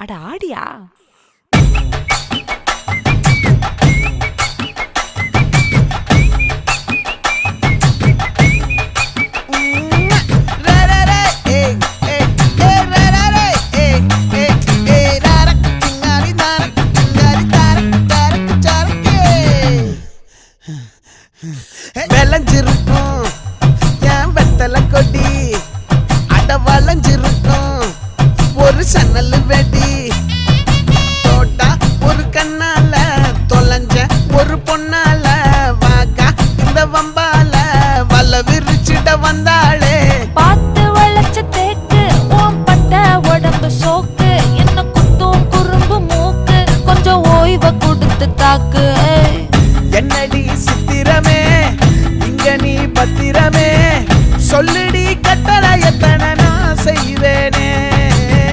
அட ஆடியா? விளைஞ்சிருக்கும் என் வெத்தலை கொடி, அட வளைஞ்சிருக்கும் ஒரு சன்னல் வெடி. தோட்டா ஒரு கண்ணால தொலைஞ்ச ஒரு பொண்ணால வாக்கா இந்த வம்பால வல விரிச்சிட வந்தாளே. பார்த்து வளைச்ச தேக்கு ஓம் பட்ட உடம்பு சோக்கு, என்ன குத்தும் குறும்பு மூக்கு, கொஞ்சம் ஓய்வை கொடுத்து தாக்கு.